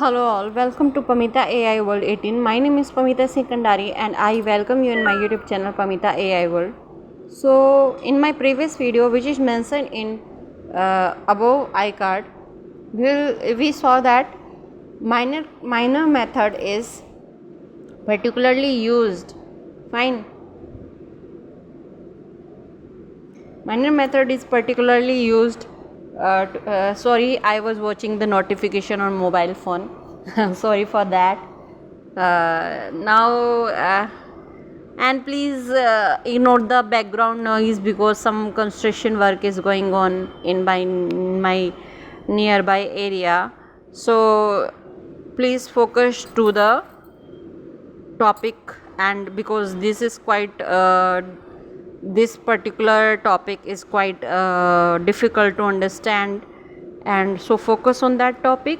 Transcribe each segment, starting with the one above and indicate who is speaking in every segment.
Speaker 1: Hello all, welcome to Pamita AI World 18. My name is Pamita Sikandari and I welcome you in my YouTube channel Pamita AI World. So in my previous video, which is mentioned in above iCard, we saw that minor method is particularly used. Fine. Minor method is particularly used. Sorry, I was watching the notification on mobile phone. Sorry for that. And please ignore the background noise because some construction work is going on in my nearby area. So please focus to the topic, and because this particular topic is quite difficult to understand, and so focus on that topic.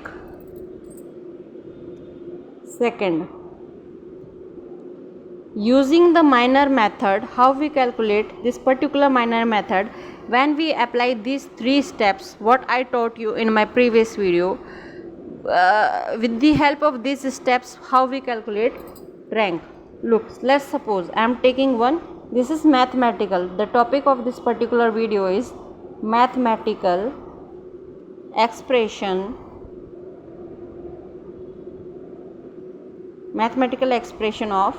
Speaker 1: Second, using the minor method, how we calculate this particular minor method when we apply these three steps what I taught you in my previous video. With the help of these steps, how we calculate rank. Look, let's suppose I am taking one. This is mathematical. The topic of this particular video is mathematical expression of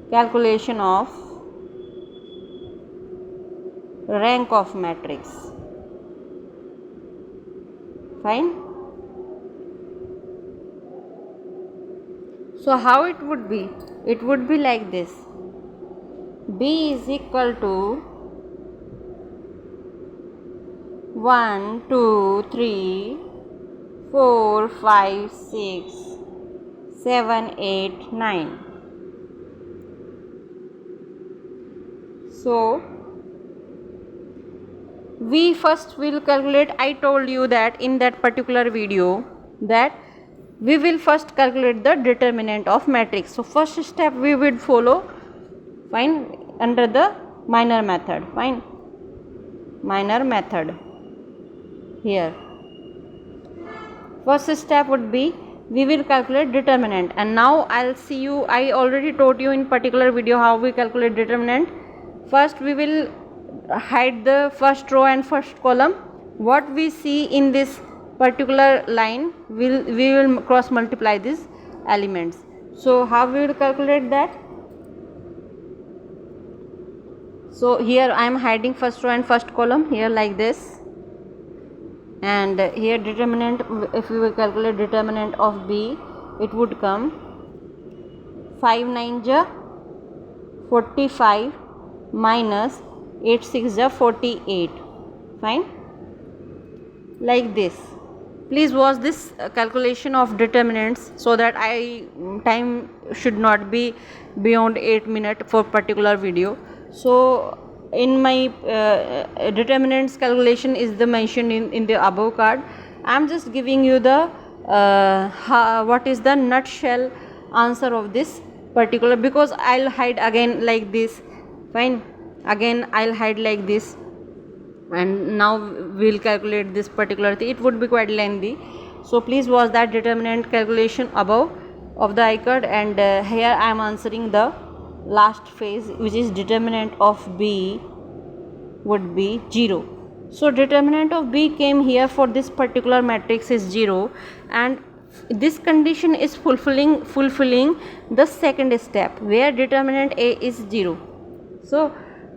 Speaker 1: calculation of rank of matrix. Fine. So how it would be? It would be like this. B is equal to 1, 2, 3, 4, 5, 6, 7, 8, 9. So we first will calculate. I told you that in that particular video that we will first calculate the determinant of matrix. So first step we will follow, fine, under the minor method. Fine, minor method. Here first step would be we will calculate determinant, and now I'll see you. I already taught you in particular video how we calculate determinant. First we will hide the first row and first column. What we see in this particular line, we will cross multiply these elements. So how we will calculate that? So here I am hiding first row and first column here like this, and here determinant, if we will calculate determinant of B, it would come 5 9 ja 45 minus 8 6 ja 48. Fine, like this. Please watch this calculation of determinants so that time should not be beyond 8 minutes for particular video. So in my determinants calculation is the mentioned in the above card. I am just giving you the what is the nutshell answer of this particular, because I'll hide again like this. Fine, again I'll hide like this, and now we'll calculate this particular thing. It would be quite lengthy, so please watch that determinant calculation above of the iCard, and here I am answering the last phase, which is determinant of B would be 0. So determinant of B came here for this particular matrix is 0, and this condition is fulfilling the second step where determinant A is 0. So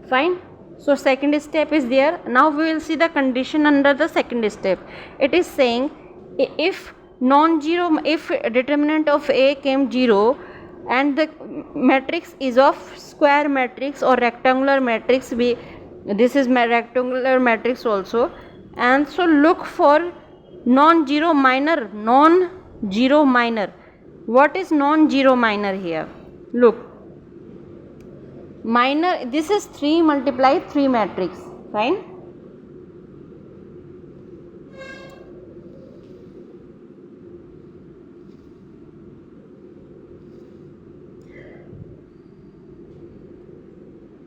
Speaker 1: fine. So second step is there. Now we will see the condition under the second step. It is saying if determinant of A came 0 and the matrix is of square matrix or rectangular matrix, this is my rectangular matrix also, and so look for non-zero minor. What is non-zero minor here? Look, minor, this is 3 multiply 3 matrix. Fine.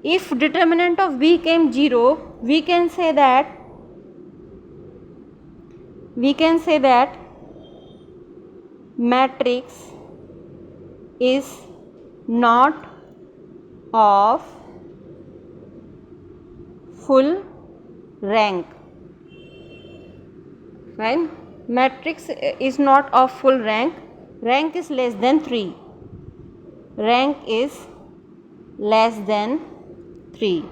Speaker 1: If determinant of B came 0, we can say that matrix is not of full rank. Fine. Matrix is not of full rank. Rank is less than 3. Rank is less than 3.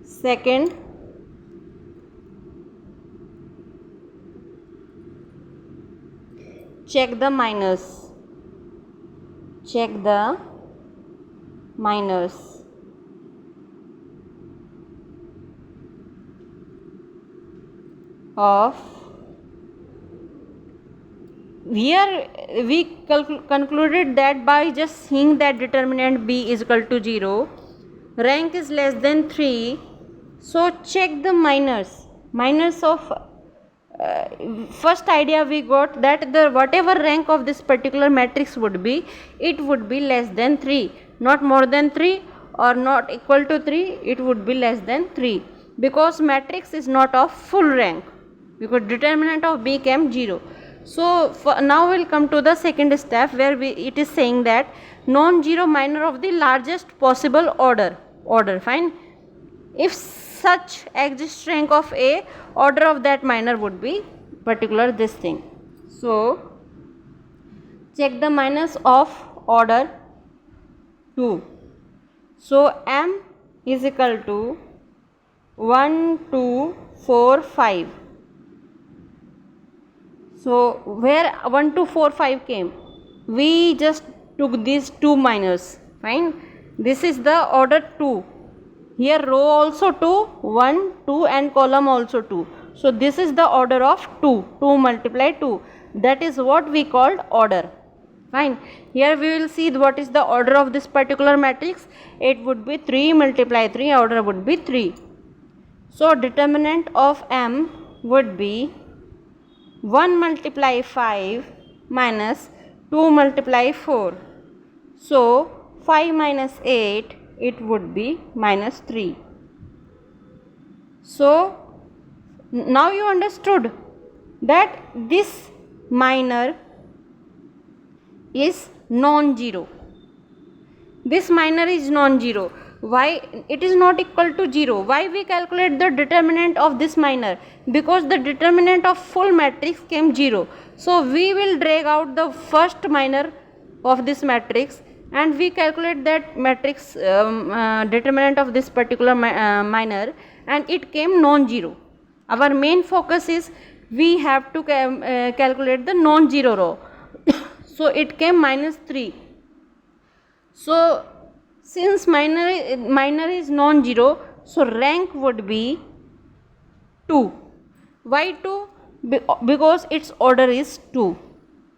Speaker 1: Second, check the minors. Check the minors. Of here we concluded that by just seeing that determinant b is equal to 0, rank is less than 3. So check the minors of first idea we got that the whatever rank of this particular matrix would be, it would be less than 3, not more than 3 or not equal to 3, it would be less than 3, because matrix is not of full rank, because determinant of b came 0. So now we will come to the second step where it is saying that non-zero minor of the largest possible order. Fine. If such exists rank of a, order of that minor would be particular this thing. So check the minors of order 2. So m is equal to 1, 2, 4, 5. So where 1, 2, 4, 5 came? We just took these two minors. Fine. This is the order 2. Here row also 2, 1, 2 and column also 2. So this is the order of 2. 2 multiply 2. That is what we called order. Fine. Here we will see what is the order of this particular matrix. It would be 3 multiply 3. Order would be 3. So determinant of m would be 1 multiply 5 minus 2 multiply 4. So 5 minus 8, it would be minus 3. So now you understood that this minor is non-zero. This minor is non-zero. Why it is not equal to 0? Why we calculate the determinant of this minor? Because the determinant of full matrix came 0. So we will drag out the first minor of this matrix and we calculate that matrix determinant of this particular minor, and it came non-zero. Our main focus is we have to calculate the non-zero row. So it came minus 3. So since minor is non-zero, so rank would be 2. Why 2? Because its order is 2.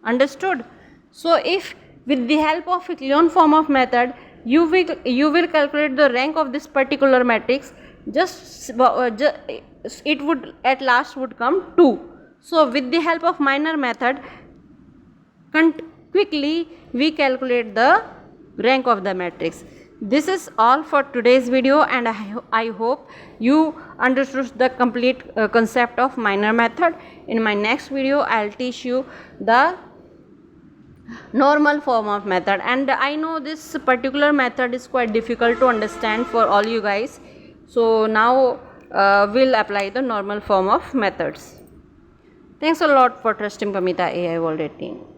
Speaker 1: Understood? So if with the help of Echelon form of method you will calculate the rank of this particular matrix, it would at last would come 2. So with the help of minor method quickly we calculate the rank of the matrix. This is all for today's video, and I hope you understood the complete concept of minor method. In my next video I will teach you the normal form of method, and I know this particular method is quite difficult to understand for all you guys. So now we'll apply the normal form of methods. Thanks a lot for trusting Pamita AI World 18.